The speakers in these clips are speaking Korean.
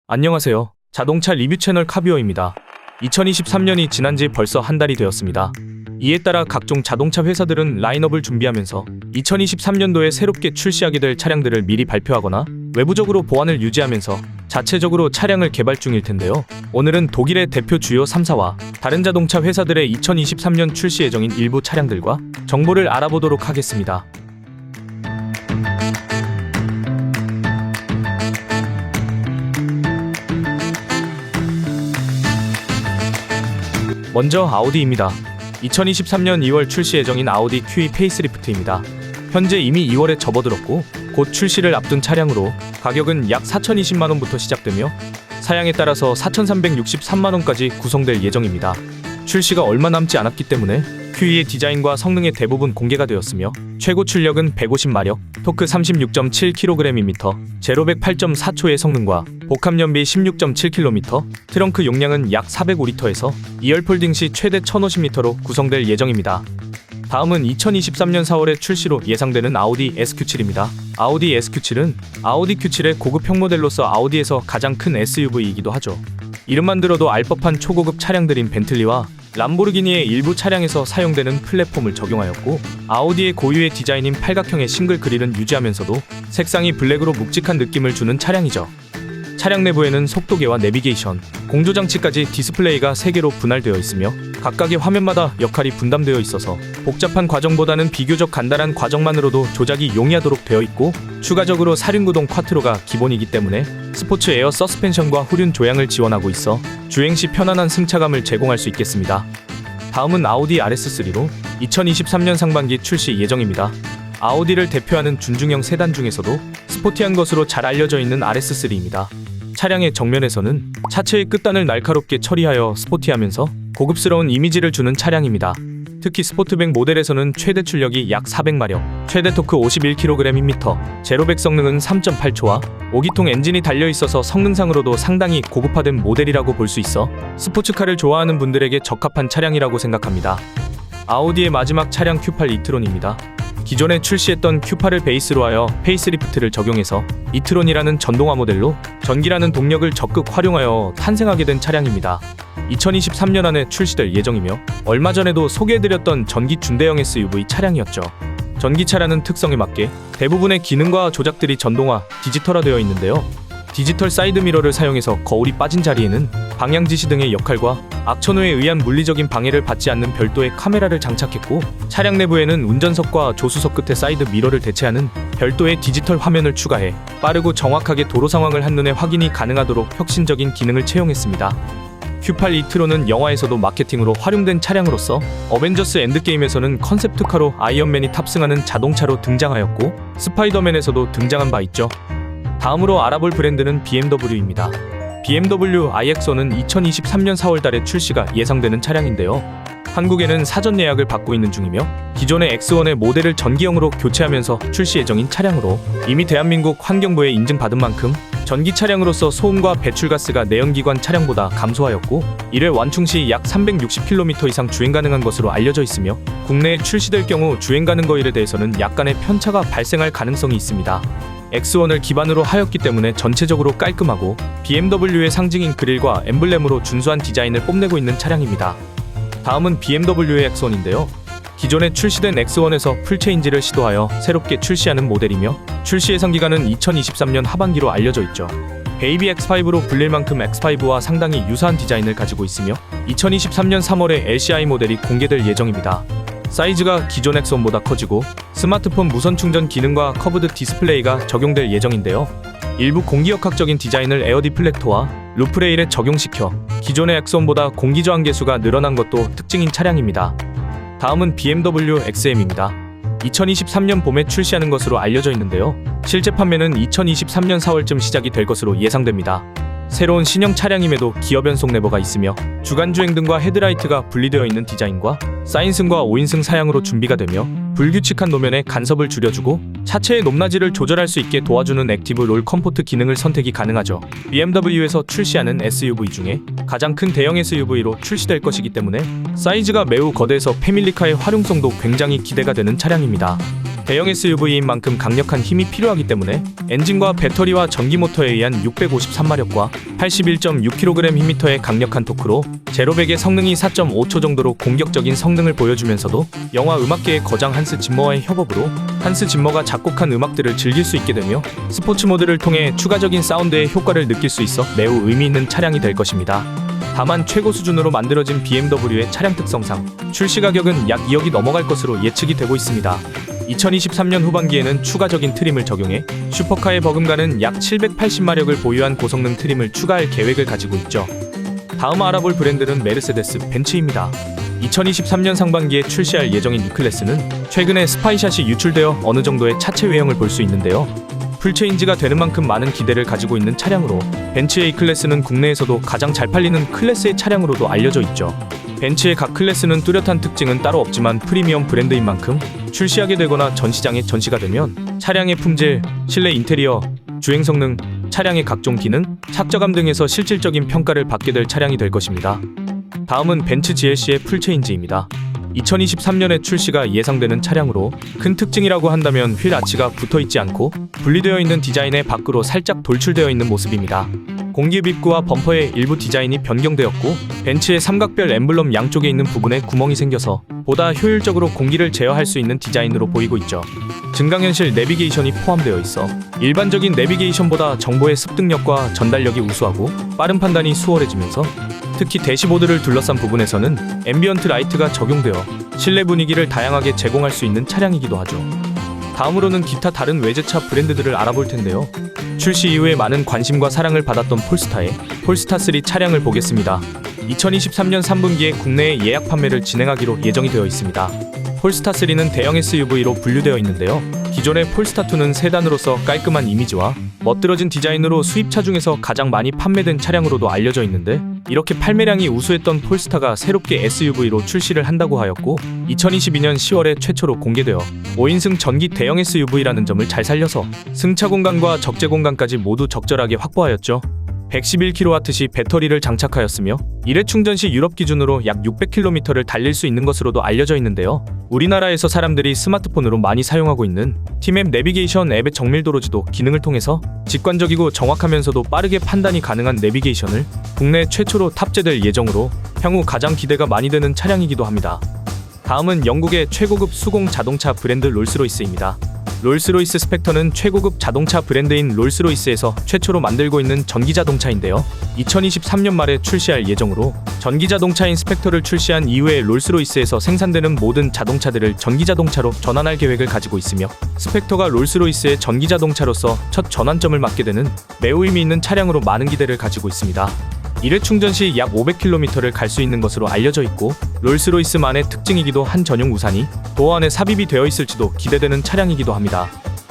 안녕하세요. 자동차 리뷰 채널 카뷰어입니다. 2023년이 지난 지 벌써 한 달이 되었습니다. 이에 따라 각종 자동차 회사들은 라인업을 준비하면서 2023년도에 새롭게 출시하게 될 차량들을 미리 발표하거나 외부적으로 보안을 유지하면서 자체적으로 차량을 개발 중일 텐데요. 오늘은 독일의 대표 주요 3사와 다른 자동차 회사들의 2023년 출시 예정인 일부 차량들과 정보를 알아보도록 하겠습니다. 먼저 아우디입니다. 2023년 2월 출시 예정인 아우디 Q2 페이스리프트입니다. 현재 이미 2월에 접어들었고 곧 출시를 앞둔 차량으로 가격은 약 4,020만원부터 시작되며 사양에 따라서 4,363만원까지 구성될 예정입니다. 출시가 얼마 남지 않았기 때문에 Q2의 디자인과 성능의 대부분 공개가 되었으며 최고 출력은 150마력, 토크 36.7kgm, 제로백 8.4초의 성능과 복합연비 16.7km, 트렁크 용량은 약 405리터에서 2열 폴딩 시 최대 1050리터로 구성될 예정입니다. 다음은 2023년 4월에 출시로 예상되는 아우디 SQ7입니다. 아우디 SQ7은 아우디 Q7의 고급형 모델로서 아우디에서 가장 큰 SUV이기도 하죠. 이름만 들어도 알 법한 초고급 차량들인 벤틀리와 람보르기니의 일부 차량에서 사용되는 플랫폼을 적용하였고 아우디의 고유의 디자인인 팔각형의 싱글 그릴은 유지하면서도 색상이 블랙으로 묵직한 느낌을 주는 차량이죠. 차량 내부에는 속도계와 내비게이션, 공조장치까지 디스플레이가 3개로 분할되어 있으며 각각의 화면마다 역할이 분담되어 있어서 복잡한 과정보다는 비교적 간단한 과정만으로도 조작이 용이하도록 되어 있고 추가적으로 사륜구동 쿼트로가 기본이기 때문에 스포츠 에어 서스펜션과 후륜 조향을 지원하고 있어 주행시 편안한 승차감을 제공할 수 있겠습니다. 다음은 아우디 RS3로 2023년 상반기 출시 예정입니다. 아우디를 대표하는 준중형 세단 중에서도 스포티한 것으로 잘 알려져 있는 RS3입니다. 차량의 정면에서는 차체의 끝단을 날카롭게 처리하여 스포티하면서 고급스러운 이미지를 주는 차량입니다. 특히 스포트백 모델에서는 최대 출력이 약 400마력, 최대 토크 51kgm, 제로백 성능은 3.8초와 5기통 엔진이 달려있어서 성능상으로도 상당히 고급화된 모델이라고 볼 수 있어 스포츠카를 좋아하는 분들에게 적합한 차량이라고 생각합니다. 아우디의 마지막 차량 Q8 이트론입니다. 기존에 출시했던 Q8을 베이스로 하여 페이스리프트를 적용해서 이트론이라는 전동화 모델로 전기라는 동력을 적극 활용하여 탄생하게 된 차량입니다. 2023년 안에 출시될 예정이며 얼마 전에도 소개해드렸던 전기 준대형 SUV 차량이었죠. 전기차라는 특성에 맞게 대부분의 기능과 조작들이 전동화, 디지털화되어 있는데요. 디지털 사이드 미러를 사용해서 거울이 빠진 자리에는 방향 지시 등의 역할과 악천후에 의한 물리적인 방해를 받지 않는 별도의 카메라를 장착했고 차량 내부에는 운전석과 조수석 끝에 사이드 미러를 대체하는 별도의 디지털 화면을 추가해 빠르고 정확하게 도로 상황을 한눈에 확인이 가능하도록 혁신적인 기능을 채용했습니다. Q8 이트론은 영화에서도 마케팅으로 활용된 차량으로서 어벤져스 엔드게임에서는 컨셉트카로 아이언맨이 탑승하는 자동차로 등장하였고 스파이더맨에서도 등장한 바 있죠. 다음으로 알아볼 브랜드는 BMW입니다. BMW iX1은 2023년 4월달에 출시가 예상되는 차량인데요. 한국에는 사전 예약을 받고 있는 중이며 기존의 X1의 모델을 전기형으로 교체하면서 출시 예정인 차량으로 이미 대한민국 환경부에 인증받은 만큼 전기 차량으로서 소음과 배출가스가 내연기관 차량보다 감소하였고 1회 완충 시 약 360km 이상 주행 가능한 것으로 알려져 있으며 국내에 출시될 경우 주행 가능 거일에 대해서는 약간의 편차가 발생할 가능성이 있습니다. X1을 기반으로 하였기 때문에 전체적으로 깔끔하고 BMW의 상징인 그릴과 엠블렘으로 준수한 디자인을 뽐내고 있는 차량입니다. 다음은 BMW의 X1인데요. 기존에 출시된 X1에서 풀체인지를 시도하여 새롭게 출시하는 모델이며 출시 예상 기간은 2023년 하반기로 알려져 있죠. 베이비 X5로 불릴 만큼 X5와 상당히 유사한 디자인을 가지고 있으며 2023년 3월에 LCI 모델이 공개될 예정입니다. 사이즈가 기존 X1보다 커지고 스마트폰 무선 충전 기능과 커브드 디스플레이가 적용될 예정인데요. 일부 공기역학적인 디자인을 에어 디플렉터와 루프레일에 적용시켜 기존의 X1보다 공기저항 계수가 늘어난 것도 특징인 차량입니다. 다음은 BMW XM입니다. 2023년 봄에 출시하는 것으로 알려져 있는데요. 실제 판매는 2023년 4월쯤 시작이 될 것으로 예상됩니다. 새로운 신형 차량임에도 기어 변속 레버가 있으며 주간주행 등과 헤드라이트가 분리되어 있는 디자인과 4인승과 5인승 사양으로 준비가 되며 불규칙한 노면에 간섭을 줄여주고 차체의 높낮이를 조절할 수 있게 도와주는 액티브 롤 컴포트 기능을 선택이 가능하죠. BMW에서 출시하는 SUV 중에 가장 큰 대형 SUV로 출시될 것이기 때문에 사이즈가 매우 거대해서 패밀리카의 활용성도 굉장히 기대가 되는 차량입니다. 대형 SUV인 만큼 강력한 힘이 필요하기 때문에 엔진과 배터리와 전기 모터에 의한 653마력과 81.6kg 힐미터의 강력한 토크로 제로백의 성능이 4.5초 정도로 공격적인 성능을 보여주면서도 영화 음악계의 거장 한스 짐머와의 협업으로 한스 짐머가 작곡한 음악들을 즐길 수 있게 되며 스포츠 모드를 통해 추가적인 사운드의 효과를 느낄 수 있어 매우 의미 있는 차량이 될 것입니다. 다만 최고 수준으로 만들어진 BMW의 차량 특성상 출시 가격은 약 2억이 넘어갈 것으로 예측이 되고 있습니다. 2023년 후반기에는 추가적인 트림을 적용해 슈퍼카의 버금가는 약 780마력을 보유한 고성능 트림을 추가할 계획을 가지고 있죠. 다음 알아볼 브랜드는 메르세데스 벤츠입니다. 2023년 상반기에 출시할 예정인 이 클래스는 최근에 스파이샷이 유출되어 어느 정도의 차체 외형을 볼 수 있는데요. 풀체인지가 되는 만큼 많은 기대를 가지고 있는 차량으로 벤츠의 이 클래스는 국내에서도 가장 잘 팔리는 클래스의 차량으로도 알려져 있죠. 벤츠의 각 클래스는 뚜렷한 특징은 따로 없지만 프리미엄 브랜드인 만큼 출시하게 되거나 전시장에 전시가 되면 차량의 품질, 실내 인테리어, 주행 성능, 차량의 각종 기능, 착저감 등에서 실질적인 평가를 받게 될 차량이 될 것입니다. 다음은 벤츠 GLC의 풀체인지입니다. 2023년에 출시가 예상되는 차량으로 큰 특징이라고 한다면 휠 아치가 붙어있지 않고 분리되어 있는 디자인의 밖으로 살짝 돌출되어 있는 모습입니다. 공기흡 입구와 범퍼의 일부 디자인이 변경되었고 벤츠의 삼각별 엠블럼 양쪽에 있는 부분에 구멍이 생겨서 보다 효율적으로 공기를 제어할 수 있는 디자인으로 보이고 있죠. 증강현실 내비게이션이 포함되어 있어 일반적인 내비게이션보다 정보의 습득력과 전달력이 우수하고 빠른 판단이 수월해지면서 특히 대시보드를 둘러싼 부분에서는 앰비언트 라이트가 적용되어 실내 분위기를 다양하게 제공할 수 있는 차량이기도 하죠. 다음으로는 기타 다른 외제차 브랜드들을 알아볼 텐데요. 출시 이후에 많은 관심과 사랑을 받았던 폴스타의 폴스타3 차량을 보겠습니다. 2023년 3분기에 국내에 예약 판매를 진행하기로 예정이 되어 있습니다. 폴스타3는 대형 SUV로 분류되어 있는데요. 기존의 폴스타2는 세단으로서 깔끔한 이미지와 멋들어진 디자인으로 수입차 중에서 가장 많이 판매된 차량으로도 알려져 있는데 이렇게 판매량이 우수했던 폴스타가 새롭게 SUV로 출시를 한다고 하였고 2022년 10월에 최초로 공개되어 5인승 전기 대형 SUV라는 점을 잘 살려서 승차 공간과 적재 공간까지 모두 적절하게 확보하였죠. 111kW시 배터리를 장착하였으며 일회 충전 시 유럽 기준으로 약 600km를 달릴 수 있는 것으로도 알려져 있는데요. 우리나라에서 사람들이 스마트폰으로 많이 사용하고 있는 티맵 내비게이션 앱의 정밀도로지도 기능을 통해서 직관적이고 정확하면서도 빠르게 판단이 가능한 내비게이션을 국내 최초로 탑재될 예정으로 향후 가장 기대가 많이 되는 차량이기도 합니다. 다음은 영국의 최고급 수공 자동차 브랜드 롤스로이스입니다. 롤스로이스 스펙터는 최고급 자동차 브랜드인 롤스로이스에서 최초로 만들고 있는 전기자동차인데요. 2023년 말에 출시할 예정으로 전기자동차인 스펙터를 출시한 이후에 롤스로이스에서 생산되는 모든 자동차들을 전기자동차로 전환할 계획을 가지고 있으며 스펙터가 롤스로이스의 전기자동차로서 첫 전환점을 맞게 되는 매우 의미 있는 차량으로 많은 기대를 가지고 있습니다. 일회 충전 시 약 500km를 갈 수 있는 것으로 알려져 있고 롤스로이스만의 특징이기도 한 전용 우산이 도어 안에 삽입이 되어 있을지도 기대되는 차량이기도 합니다.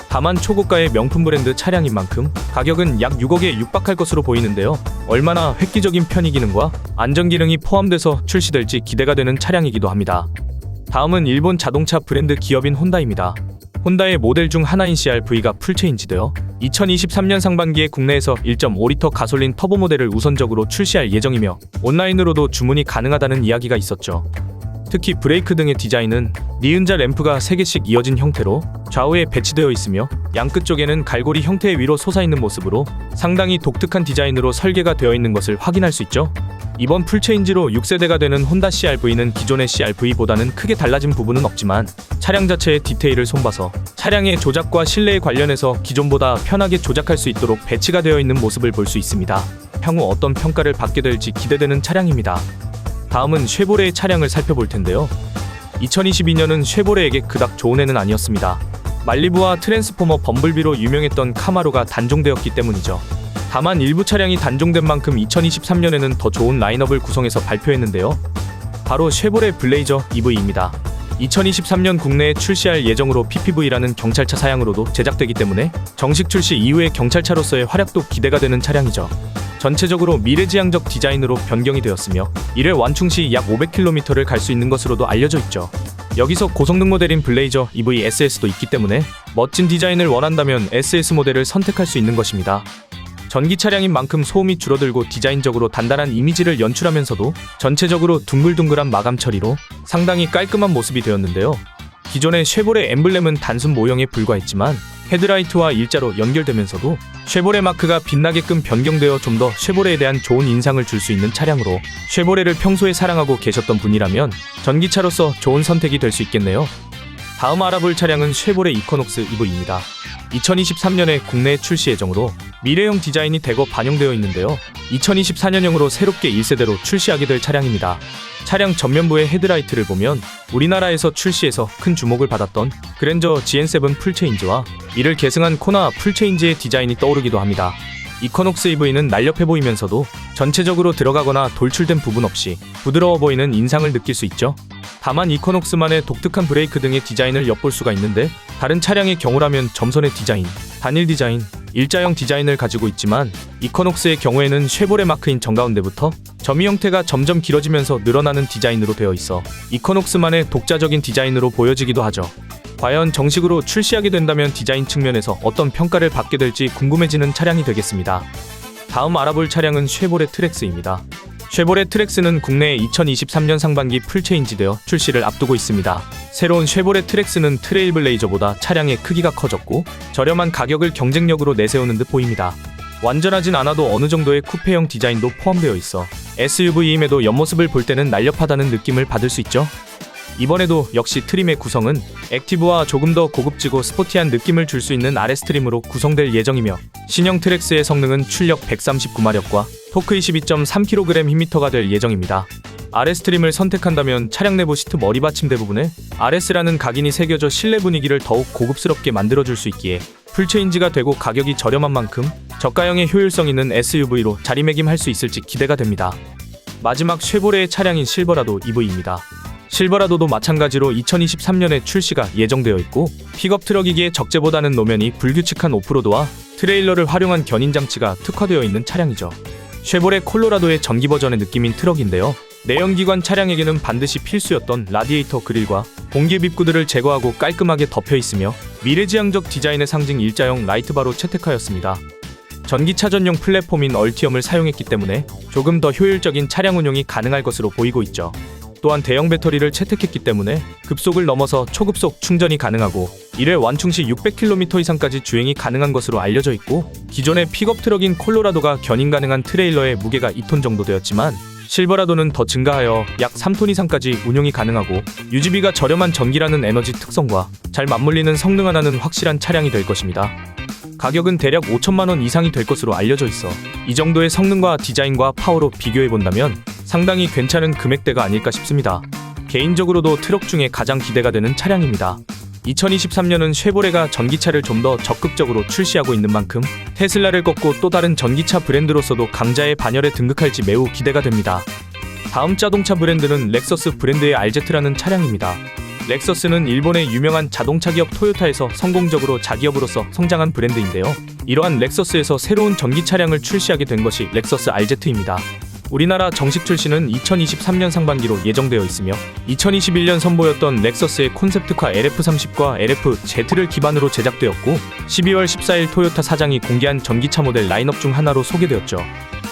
다만 초고가의 명품 브랜드 차량인 만큼 가격은 약 6억에 육박할 것으로 보이는데요. 얼마나 획기적인 편의 기능과 안전 기능이 포함돼서 출시될지 기대가 되는 차량이기도 합니다. 다음은 일본 자동차 브랜드 기업인 혼다입니다. 혼다의 모델 중 하나인 CR-V가 풀체인지되어 2023년 상반기에 국내에서 1.5리터 가솔린 터보 모델을 우선적으로 출시할 예정이며 온라인으로도 주문이 가능하다는 이야기가 있었죠. 특히 브레이크 등의 디자인은 니은자 램프가 3개씩 이어진 형태로 좌우에 배치되어 있으며 양끝 쪽에는 갈고리 형태의 위로 솟아있는 모습으로 상당히 독특한 디자인으로 설계가 되어 있는 것을 확인할 수 있죠. 이번 풀체인지로 6세대가 되는 혼다 CR-V는 기존의 CR-V보다는 크게 달라진 부분은 없지만 차량 자체의 디테일을 손봐서 차량의 조작과 실내에 관련해서 기존보다 편하게 조작할 수 있도록 배치가 되어 있는 모습을 볼 수 있습니다. 향후 어떤 평가를 받게 될지 기대되는 차량입니다. 다음은 쉐보레의 차량을 살펴볼 텐데요. 2022년은 쉐보레에게 그닥 좋은 해는 아니었습니다. 말리부와 트랜스포머 범블비로 유명했던 카마로가 단종되었기 때문이죠. 다만 일부 차량이 단종된 만큼 2023년에는 더 좋은 라인업을 구성해서 발표했는데요. 바로 쉐보레 블레이저 EV입니다. 2023년 국내에 출시할 예정으로 PPV라는 경찰차 사양으로도 제작되기 때문에 정식 출시 이후의 경찰차로서의 활약도 기대가 되는 차량이죠. 전체적으로 미래지향적 디자인으로 변경이 되었으며 1회 완충 시 약 500km를 갈 수 있는 것으로도 알려져 있죠. 여기서 고성능 모델인 블레이저 EV SS도 있기 때문에 멋진 디자인을 원한다면 SS 모델을 선택할 수 있는 것입니다. 전기 차량인 만큼 소음이 줄어들고 디자인적으로 단단한 이미지를 연출하면서도 전체적으로 둥글둥글한 마감 처리로 상당히 깔끔한 모습이 되었는데요. 기존의 쉐보레 엠블렘은 단순 모형에 불과했지만 헤드라이트와 일자로 연결되면서도 쉐보레 마크가 빛나게끔 변경되어 좀 더 쉐보레에 대한 좋은 인상을 줄 수 있는 차량으로 쉐보레를 평소에 사랑하고 계셨던 분이라면 전기차로서 좋은 선택이 될 수 있겠네요. 다음 알아볼 차량은 쉐보레 이코녹스 EV입니다. 2023년에 국내 출시 예정으로 미래형 디자인이 대거 반영되어 있는데요. 2024년형으로 새롭게 1세대로 출시하게 될 차량입니다. 차량 전면부의 헤드라이트를 보면 우리나라에서 출시해서 큰 주목을 받았던 그랜저 GN7 풀체인지와 이를 계승한 코나 풀체인지의 디자인이 떠오르기도 합니다. 이코녹스 EV는 날렵해 보이면서도 전체적으로 들어가거나 돌출된 부분 없이 부드러워 보이는 인상을 느낄 수 있죠. 다만 이코녹스만의 독특한 브레이크 등의 디자인을 엿볼 수가 있는데 다른 차량의 경우라면 점선의 디자인, 단일 디자인, 일자형 디자인을 가지고 있지만 이코녹스의 경우에는 쉐보레 마크인 정가운데부터 점이 형태가 점점 길어지면서 늘어나는 디자인으로 되어 있어 이코녹스만의 독자적인 디자인으로 보여지기도 하죠. 과연 정식으로 출시하게 된다면 디자인 측면에서 어떤 평가를 받게 될지 궁금해지는 차량이 되겠습니다. 다음 알아볼 차량은 쉐보레 트랙스입니다. 쉐보레 트랙스는 국내에 2023년 상반기 풀체인지되어 출시를 앞두고 있습니다. 새로운 쉐보레 트랙스는 트레일블레이저보다 차량의 크기가 커졌고 저렴한 가격을 경쟁력으로 내세우는 듯 보입니다. 완전하진 않아도 어느 정도의 쿠페형 디자인도 포함되어 있어 SUV임에도 옆모습을 볼 때는 날렵하다는 느낌을 받을 수 있죠. 이번에도 역시 트림의 구성은 액티브와 조금 더 고급지고 스포티한 느낌을 줄 수 있는 RS 트림으로 구성될 예정이며 신형 트랙스의 성능은 출력 139마력과 토크 22.3kg 힘미터가 될 예정입니다. RS 트림을 선택한다면 차량 내부 시트 머리 받침대 부분에 RS라는 각인이 새겨져 실내 분위기를 더욱 고급스럽게 만들어줄 수 있기에 풀체인지가 되고 가격이 저렴한 만큼 저가형의 효율성 있는 SUV로 자리매김할 수 있을지 기대가 됩니다. 마지막 쉐보레의 차량인 실버라도 EV입니다. 실버라도도 마찬가지로 2023년에 출시가 예정되어 있고 픽업 트럭이기에 적재보다는 노면이 불규칙한 오프로드와 트레일러를 활용한 견인 장치가 특화되어 있는 차량이죠. 쉐보레 콜로라도의 전기 버전의 느낌인 트럭인데요. 내연기관 차량에게는 반드시 필수였던 라디에이터 그릴과 공기 밉구들을 제거하고 깔끔하게 덮여 있으며 미래지향적 디자인의 상징 일자형 라이트바로 채택하였습니다. 전기차 전용 플랫폼인 얼티엄을 사용했기 때문에 조금 더 효율적인 차량 운용이 가능할 것으로 보이고 있죠. 또한 대형 배터리를 채택했기 때문에 급속을 넘어서 초급속 충전이 가능하고 1회 완충 시 600km 이상까지 주행이 가능한 것으로 알려져 있고 기존의 픽업 트럭인 콜로라도가 견인 가능한 트레일러의 무게가 2톤 정도 되었지만 실버라도는 더 증가하여 약 3톤 이상까지 운용이 가능하고 유지비가 저렴한 전기라는 에너지 특성과 잘 맞물리는 성능 하나는 확실한 차량이 될 것입니다. 가격은 대략 5천만원 이상이 될 것으로 알려져 있어 이 정도의 성능과 디자인과 파워로 비교해본다면 상당히 괜찮은 금액대가 아닐까 싶습니다. 개인적으로도 트럭 중에 가장 기대가 되는 차량입니다. 2023년은 쉐보레가 전기차를 좀 더 적극적으로 출시하고 있는 만큼 테슬라를 꺾고 또 다른 전기차 브랜드로서도 강자의 반열에 등극할지 매우 기대가 됩니다. 다음 자동차 브랜드는 렉서스 브랜드의 RZ라는 차량입니다. 렉서스는 일본의 유명한 자동차 기업 토요타에서 성공적으로 자기업으로서 성장한 브랜드인데요. 이러한 렉서스에서 새로운 전기 차량을 출시하게 된 것이 렉서스 RZ입니다. 우리나라 정식 출시는 2023년 상반기로 예정되어 있으며 2021년 선보였던 렉서스의 콘셉트카 LF30과 LF-Z를 기반으로 제작되었고 12월 14일 토요타 사장이 공개한 전기차 모델 라인업 중 하나로 소개되었죠.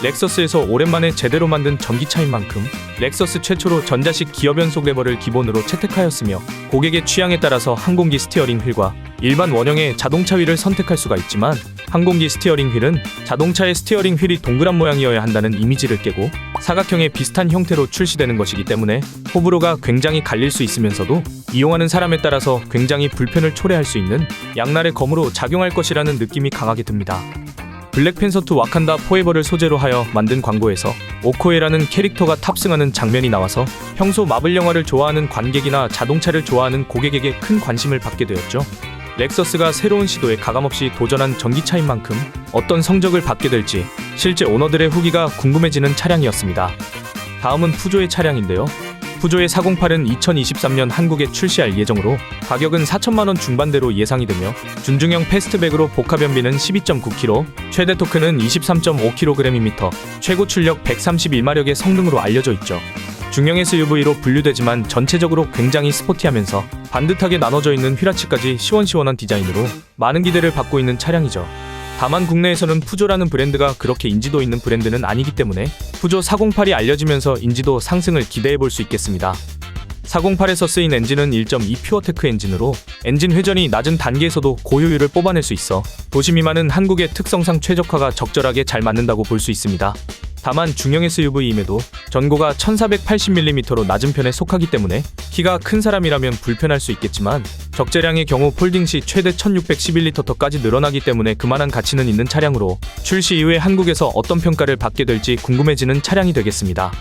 렉서스에서 오랜만에 제대로 만든 전기차인 만큼 렉서스 최초로 전자식 기어 변속 레버를 기본으로 채택하였으며 고객의 취향에 따라서 항공기 스티어링 휠과 일반 원형의 자동차 휠을 선택할 수가 있지만 항공기 스티어링 휠은 자동차의 스티어링 휠이 동그란 모양이어야 한다는 이미지를 깨고 사각형의 비슷한 형태로 출시되는 것이기 때문에 호불호가 굉장히 갈릴 수 있으면서도 이용하는 사람에 따라서 굉장히 불편을 초래할 수 있는 양날의 검으로 작용할 것이라는 느낌이 강하게 듭니다. 블랙팬서2 와칸다 포에버를 소재로 하여 만든 광고에서 오코에라는 캐릭터가 탑승하는 장면이 나와서 평소 마블 영화를 좋아하는 관객이나 자동차를 좋아하는 고객에게 큰 관심을 받게 되었죠. 렉서스가 새로운 시도에 가감없이 도전한 전기차인 만큼 어떤 성적을 받게 될지 실제 오너들의 후기가 궁금해지는 차량이었습니다. 다음은 푸조의 차량인데요. 푸조의 408은 2023년 한국에 출시할 예정으로 가격은 4천만원 중반대로 예상이 되며 준중형 패스트백으로 복합연비는 12.9kg, 최대 토크는 23.5kgm, 최고 출력 131마력의 성능으로 알려져 있죠. 중형 SUV로 분류되지만 전체적으로 굉장히 스포티하면서 반듯하게 나눠져 있는 휠아치까지 시원시원한 디자인으로 많은 기대를 받고 있는 차량이죠. 다만 국내에서는 푸조라는 브랜드가 그렇게 인지도 있는 브랜드는 아니기 때문에 푸조 408이 알려지면서 인지도 상승을 기대해볼 수 있겠습니다. 408에서 쓰인 엔진은 1.2 퓨어테크 엔진으로 엔진 회전이 낮은 단계에서도 고효율을 뽑아낼 수 있어 도시 미만은 한국의 특성상 최적화가 적절하게 잘 맞는다고 볼 수 있습니다. 다만 중형 SUV임에도 전고가 1480mm로 낮은 편에 속하기 때문에 키가 큰 사람이라면 불편할 수 있겠지만 적재량의 경우 폴딩 시 최대 1611L까지 늘어나기 때문에 그만한 가치는 있는 차량으로 출시 이후에 한국에서 어떤 평가를 받게 될지 궁금해지는 차량이 되겠습니다.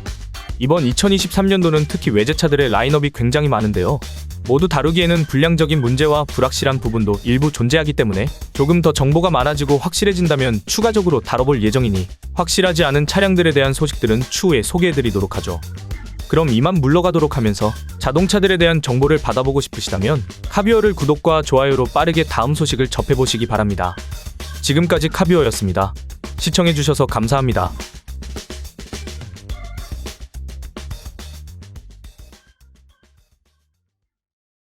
이번 2023년도는 특히 외제차들의 라인업이 굉장히 많은데요. 모두 다루기에는 분량적인 문제와 불확실한 부분도 일부 존재하기 때문에 조금 더 정보가 많아지고 확실해진다면 추가적으로 다뤄볼 예정이니 확실하지 않은 차량들에 대한 소식들은 추후에 소개해드리도록 하죠. 그럼 이만 물러가도록 하면서 자동차들에 대한 정보를 받아보고 싶으시다면 카비어를 구독과 좋아요로 빠르게 다음 소식을 접해보시기 바랍니다. 지금까지 카비어였습니다. 시청해주셔서 감사합니다.